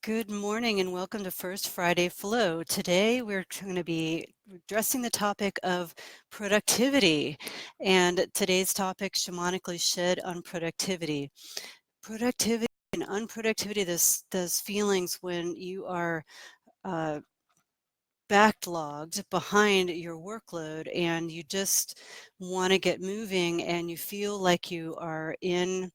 Good morning and welcome to First Friday Flow. Today we're going to be addressing the topic of productivity, and today's topic, Shamanically shed unproductivity. Productivity and unproductivity, those feelings when you are uh, backlogged behind your workload and you just want to get moving and you feel like you are in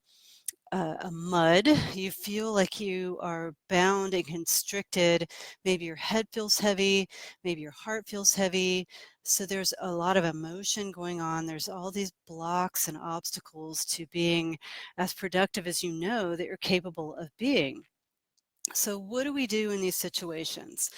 a mud. You feel like you are bound and constricted. Maybe your head feels heavy, maybe your heart feels heavy. So there's a lot of emotion going on. There's all these blocks and obstacles to being as productive as you know that you're capable of being. So what do we do in these situations?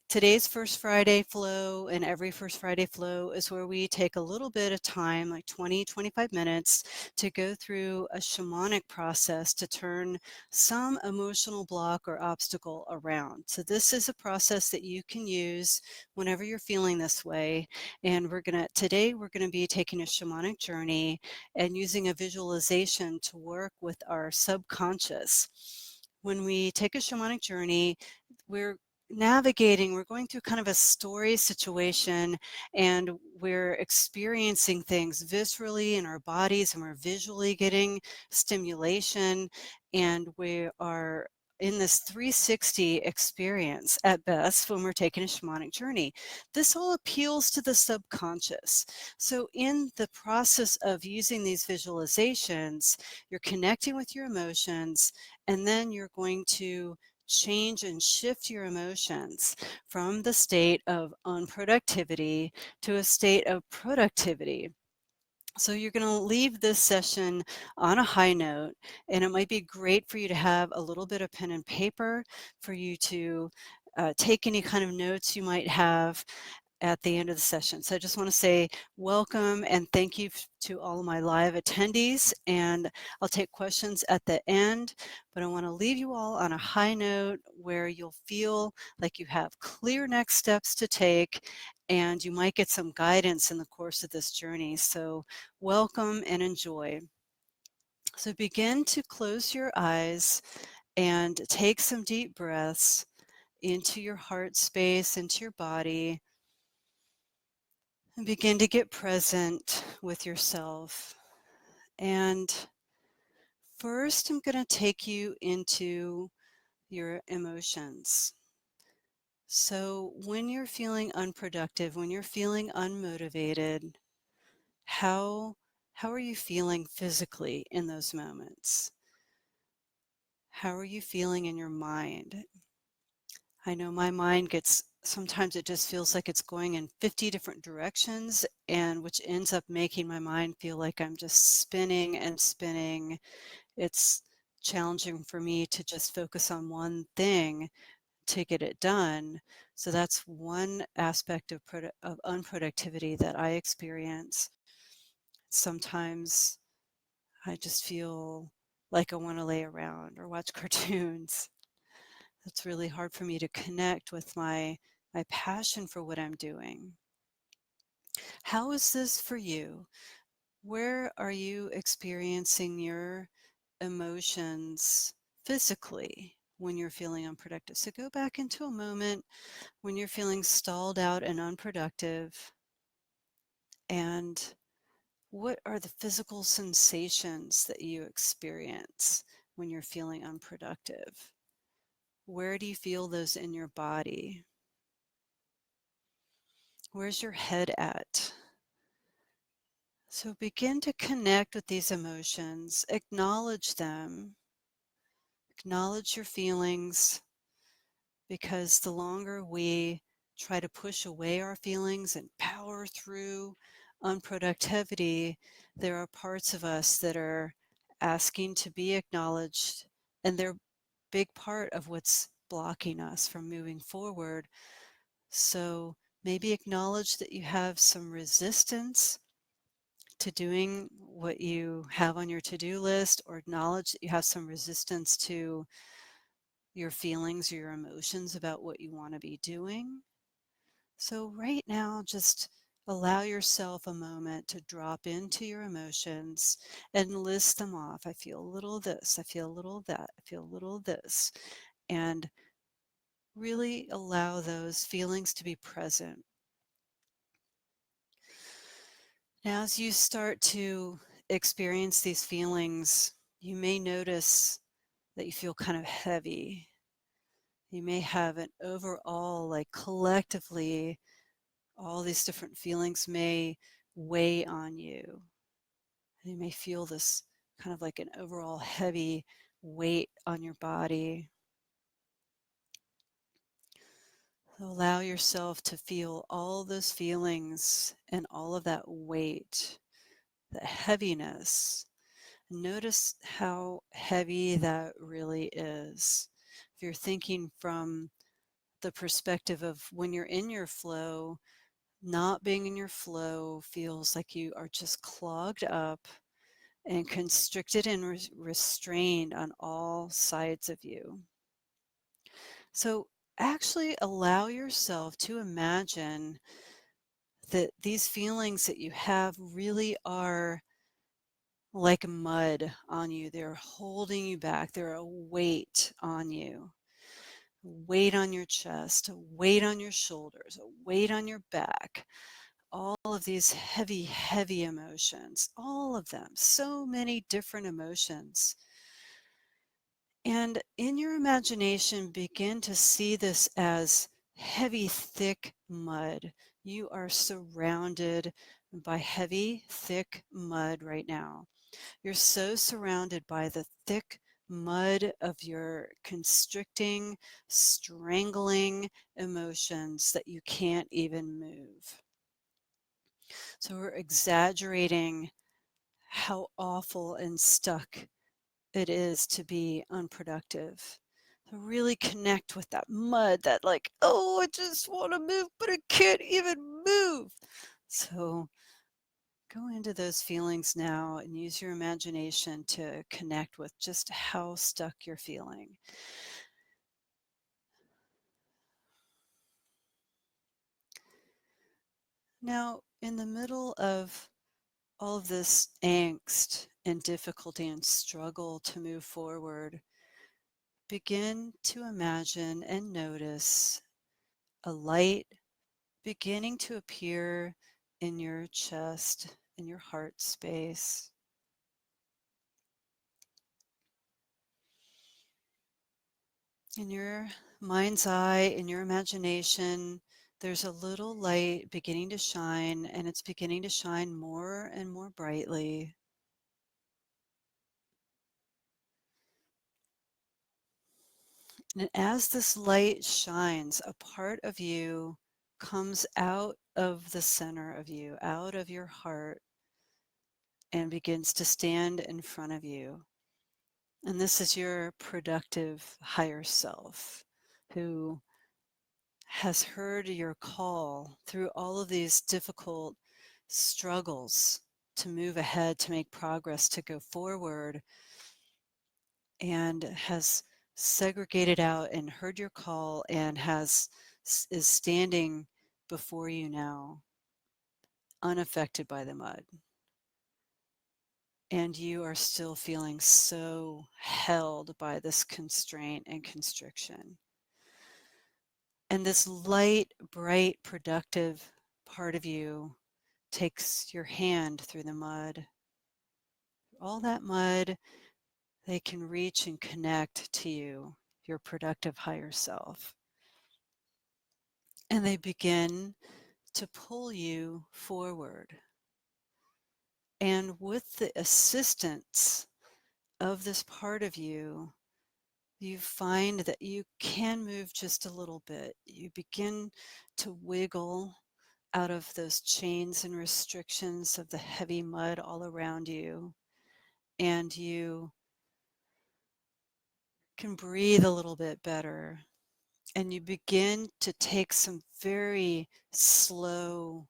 Today's First Friday Flow and every First Friday Flow is where we take a little bit of time, like 20-25 minutes, to go through a shamanic process to turn some emotional block or obstacle around. So this is a process that you can use whenever you're feeling this way. And today we're gonna be taking a shamanic journey and using a visualization to work with our subconscious. When we take a shamanic journey, we're going through kind of a story situation, and we're experiencing things viscerally in our bodies, and we're visually getting stimulation, and we are in this 360 experience at best when we're taking a shamanic journey. This all appeals to the subconscious. So in the process of using these visualizations, you're connecting with your emotions, and then you're going to change and shift your emotions from the state of unproductivity to a state of productivity. So you're going to leave this session on a high note, and it might be great for you to have a little bit of pen and paper for you to take any kind of notes you might have at the end of the session. So I just want to say welcome and thank you to all of my live attendees, and I'll take questions at the end, but I want to leave you all on a high note where you'll feel like you have clear next steps to take, and you might get some guidance in the course of this journey. So welcome and enjoy. So begin to close your eyes and take some deep breaths into your heart space, into your body. And begin to get present with yourself. And first, I'm going to take you into your emotions. So when you're feeling unproductive, when you're feeling unmotivated, how are you feeling physically in those moments? How are you feeling in your mind? I know my mind sometimes it just feels like it's going in 50 different directions, and which ends up making my mind feel like I'm just spinning and spinning. It's challenging for me to just focus on one thing to get it done. So that's one aspect of unproductivity that I experience. Sometimes I just feel like I want to lay around or watch cartoons. It's really hard for me to connect with my passion for what I'm doing. How is this for you? Where are you experiencing your emotions physically when you're feeling unproductive? So go back into a moment when you're feeling stalled out and unproductive, and what are the physical sensations that you experience when you're feeling unproductive? Where do you feel those in your body? Where's your head at? So begin to connect with these emotions, acknowledge them, acknowledge your feelings, because the longer we try to push away our feelings and power through unproductivity, there are parts of us that are asking to be acknowledged, and they're a big part of what's blocking us from moving forward. So maybe acknowledge that you have some resistance to doing what you have on your to-do list, or acknowledge that you have some resistance to your feelings or your emotions about what you want to be doing. So right now, just allow yourself a moment to drop into your emotions and list them off. I feel a little of this, I feel a little of that, I feel a little of this. and really allow those feelings to be present. Now, as you start to experience these feelings, you may notice that you feel kind of heavy. You may have an overall, like collectively, all these different feelings may weigh on you. You may feel this kind of like an overall heavy weight on your body. Allow yourself to feel all those feelings and all of that weight, that heaviness. Notice how heavy that really is. If you're thinking from the perspective of when you're in your flow, not being in your flow feels like you are just clogged up and constricted and restrained on all sides of you. So actually allow yourself to imagine that these feelings that you have really are like mud on you. They're holding you back. They're a weight on you. Weight on your chest, a weight on your shoulders, a weight on your back. All of these heavy, heavy emotions, all of them, so many different emotions. And in your imagination, begin to see this as heavy, thick mud. You are surrounded by heavy, thick mud right now. You're so surrounded by the thick mud of your constricting, strangling emotions that you can't even move. So we're exaggerating how awful and stuck it is to be unproductive. So really connect with that mud, that like, oh, I just want to move, but I can't even move. So go into those feelings now and use your imagination to connect with just how stuck you're feeling. Now, in the middle of all of this angst and difficulty and struggle to move forward, begin to imagine and notice a light beginning to appear in your chest, in your heart space. In your mind's eye, in your imagination, there's a little light beginning to shine, and it's beginning to shine more and more brightly. And as this light shines, a part of you comes out of the center of you, out of your heart, and begins to stand in front of you. And this is your productive higher self who has heard your call through all of these difficult struggles to move ahead, to make progress, to go forward, and has segregated out and heard your call and is standing before you now, unaffected by the mud. And you are still feeling so held by this constraint and constriction. And this light, bright, productive part of you takes your hand through the mud. All that mud, they can reach and connect to you, your productive higher self. And they begin to pull you forward. And with the assistance of this part of you, you find that you can move just a little bit. You begin to wiggle out of those chains and restrictions of the heavy mud all around you. And you can breathe a little bit better. And you begin to take some very slow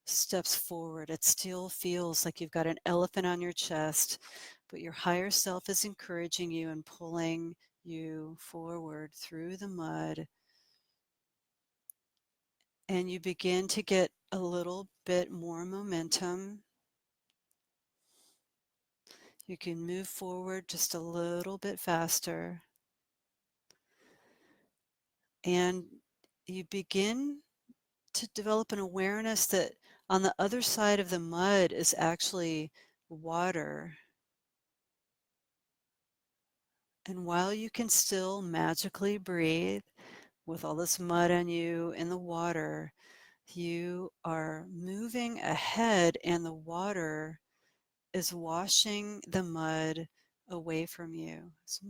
steps forward. It still feels like you've got an elephant on your chest, but your higher self is encouraging you and pulling you forward through the mud. And you begin to get a little bit more momentum. You can move forward just a little bit faster. And you begin to develop an awareness that on the other side of the mud is actually water. And while you can still magically breathe with all this mud on you in the water, you are moving ahead, and the water is washing the mud away from you. It's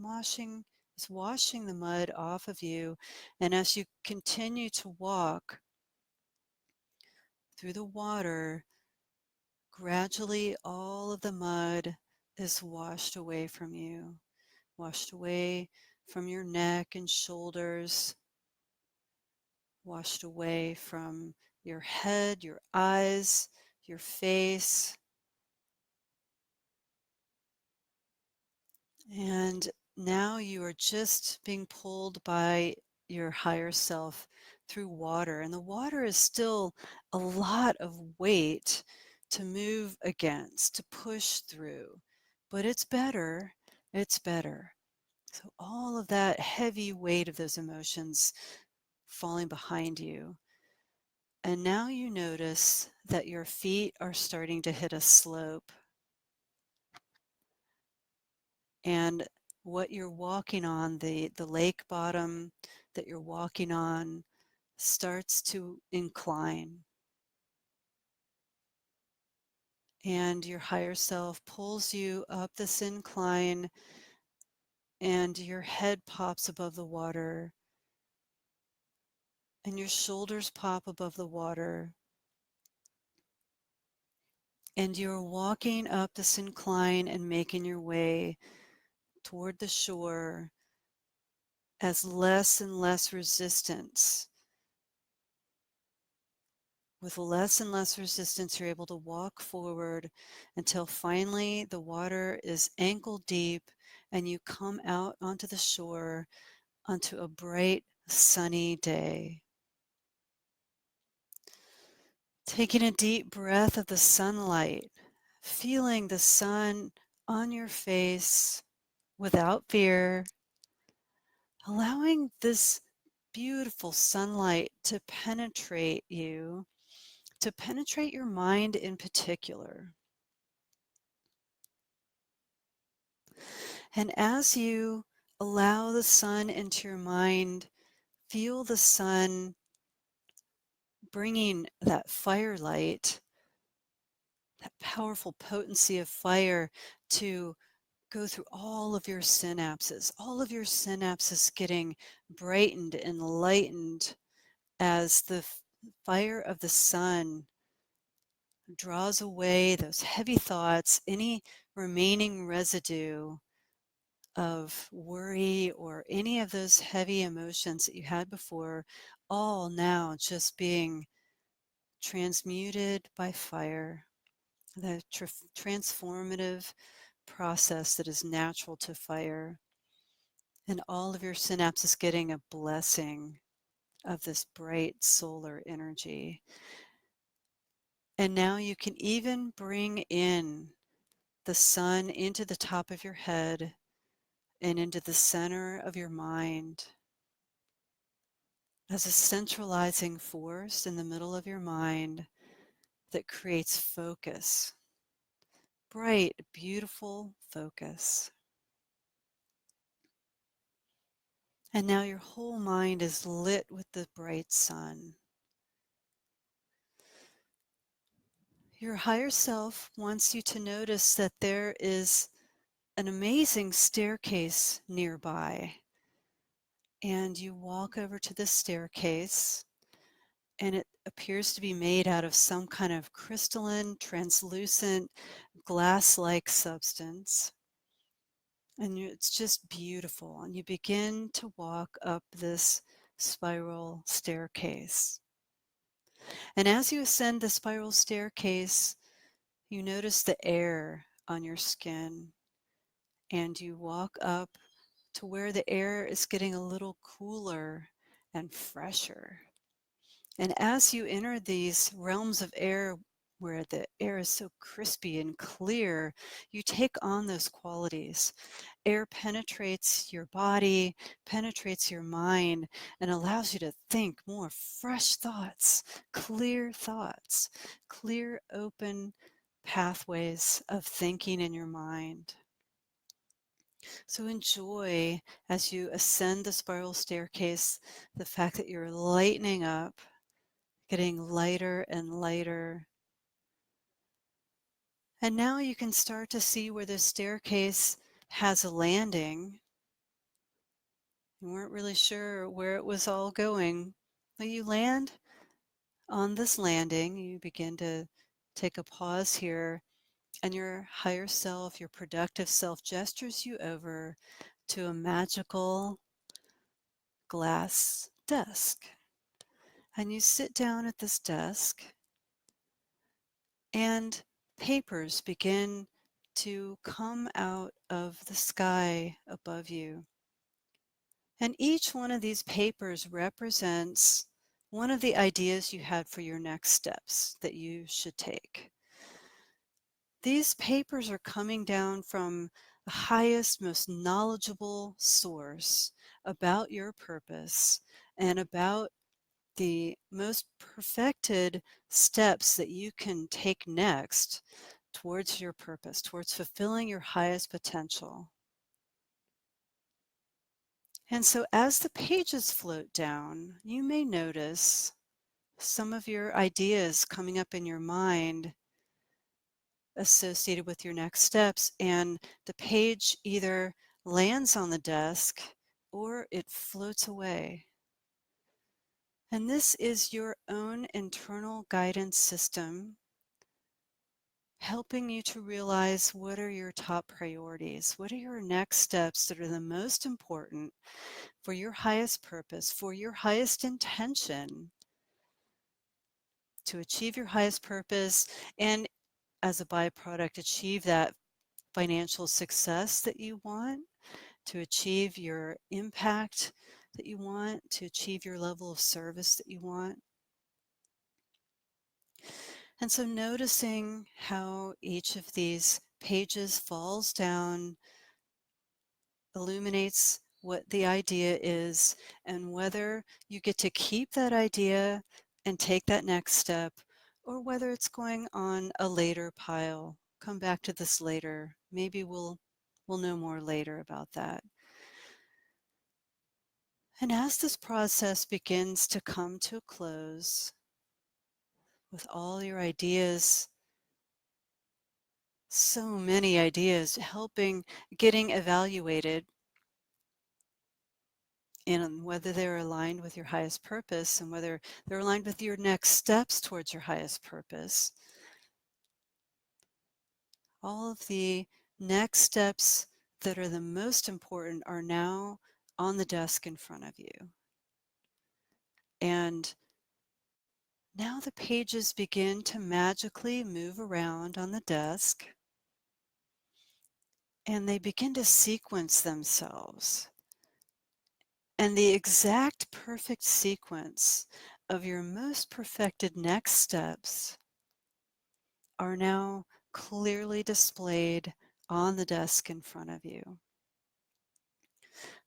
washing the mud off of you. And as you continue to walk through the water, gradually all of the mud is washed away from you, washed away from your neck and shoulders, washed away from your head, your eyes, your face. And now you are just being pulled by your higher self through water. And the water is still a lot of weight to move against, to push through. But it's better. It's better. So all of that heavy weight of those emotions falling behind you. And now you notice that your feet are starting to hit a slope. And what you're walking on, the lake bottom that you're walking on, starts to incline. And your higher self pulls you up this incline, and your head pops above the water, and your shoulders pop above the water. And you're walking up this incline and making your way toward the shore as less and less resistance. With less and less resistance, you're able to walk forward until finally the water is ankle deep and you come out onto the shore onto a bright, sunny day. Taking a deep breath of the sunlight, feeling the sun on your face without fear, allowing this beautiful sunlight to penetrate you, to penetrate your mind in particular. And as you allow the sun into your mind, feel the sun bringing that firelight, that powerful potency of fire to go through all of your synapses getting brightened and lightened as the fire of the sun draws away those heavy thoughts, any remaining residue of worry or any of those heavy emotions that you had before, all now just being transmuted by fire, the transformative process that is natural to fire. And all of your synapses getting a blessing of this bright solar energy. And now you can even bring in the sun into the top of your head and into the center of your mind as a centralizing force in the middle of your mind that creates focus, bright, beautiful focus. And now your whole mind is lit with the bright sun. Your higher self wants you to notice that there is an amazing staircase nearby. And you walk over to the staircase, and it appears to be made out of some kind of crystalline, translucent, glass-like substance. And it's just beautiful. And you begin to walk up this spiral staircase. And as you ascend the spiral staircase, you notice the air on your skin. And you walk up to where the air is getting a little cooler and fresher. And as you enter these realms of air where the air is so crispy and clear, you take on those qualities. air penetrates your body, penetrates your mind, and allows you to think more fresh thoughts, clear, open pathways of thinking in your mind. So enjoy as you ascend the spiral staircase the fact that you're lightening up, getting lighter and lighter. And now you can start to see where the staircase has a landing. You weren't really sure where it was all going, but you land on this landing. You begin to take a pause here, and your higher self, your productive self, gestures you over to a magical glass desk. And you sit down at this desk, and papers begin to come out of the sky above you. And each one of these papers represents one of the ideas you had for your next steps that you should take. These papers are coming down from the highest, most knowledgeable source about your purpose and about the most perfected steps that you can take next towards your purpose, towards fulfilling your highest potential. And so as the pages float down, you may notice some of your ideas coming up in your mind associated with your next steps, and the page either lands on the desk or it floats away. And this is your own internal guidance system helping you to realize what are your top priorities, what are your next steps that are the most important for your highest purpose, for your highest intention to achieve your highest purpose, and as a byproduct, achieve that financial success that you want, to achieve your impact that you want, to achieve your level of service that you want. And so noticing how each of these pages falls down, illuminates what the idea is, and whether you get to keep that idea and take that next step, or whether it's going on a later pile. Come back to this later. Maybe we'll know more later about that. And as this process begins to come to a close, with all your ideas, so many ideas getting evaluated, and whether they're aligned with your highest purpose and whether they're aligned with your next steps towards your highest purpose. All of the next steps that are the most important are now on the desk in front of you. And now the pages begin to magically move around on the desk, and they begin to sequence themselves. And the exact perfect sequence of your most perfected next steps are now clearly displayed on the desk in front of you.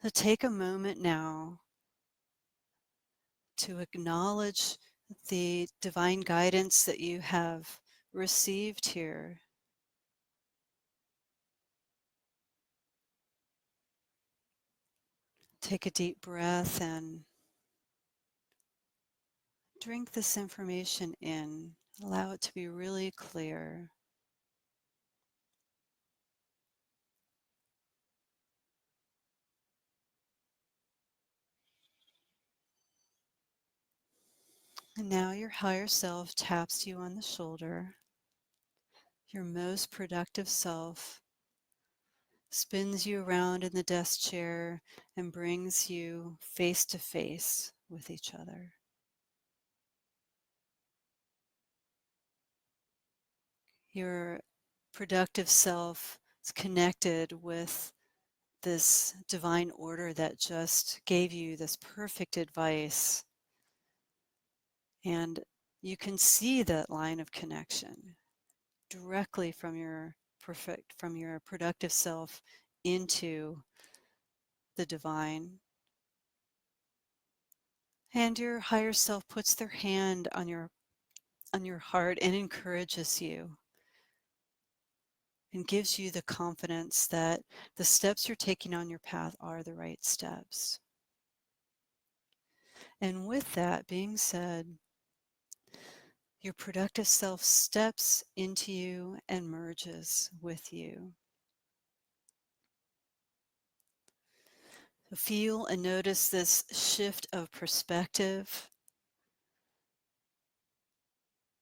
So take a moment now to acknowledge the divine guidance that you have received here. Take a deep breath and drink this information in. Allow it to be really clear. And now your higher self taps you on the shoulder. Your most productive self spins you around in the desk chair and brings you face to face with each other. Your productive self is connected with this divine order that just gave you this perfect advice. And you can see that line of connection directly from your productive self into the divine. And your higher self puts their hand on your heart and encourages you and gives you the confidence that the steps you're taking on your path are the right steps. And with that being said, your productive self steps into you and merges with you. So feel and notice this shift of perspective,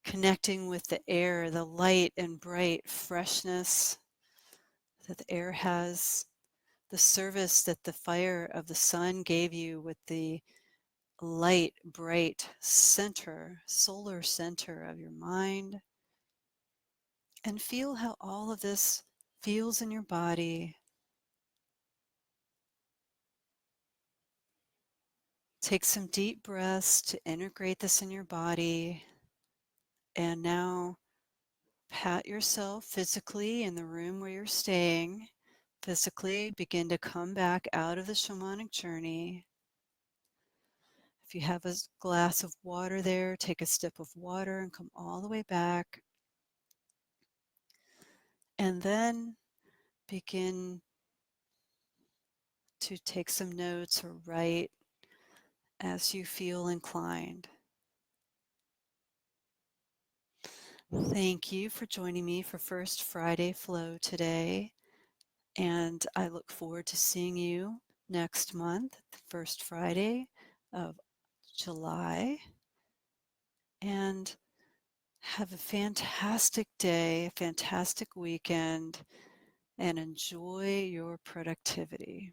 connecting with the air, the light and bright freshness that the air has, the service that the fire of the sun gave you with the light, bright center, solar center of your mind. And feel how all of this feels in your body. Take some deep breaths to integrate this in your body. And now pat yourself physically in the room where you're staying. Physically begin to come back out of the shamanic journey. If you have a glass of water there, take a sip of water and come all the way back. And then begin to take some notes or write as you feel inclined. Thank you for joining me for First Friday Flow today. And I look forward to seeing you next month, the first Friday of July. And have a fantastic day, a fantastic weekend, and enjoy your productivity.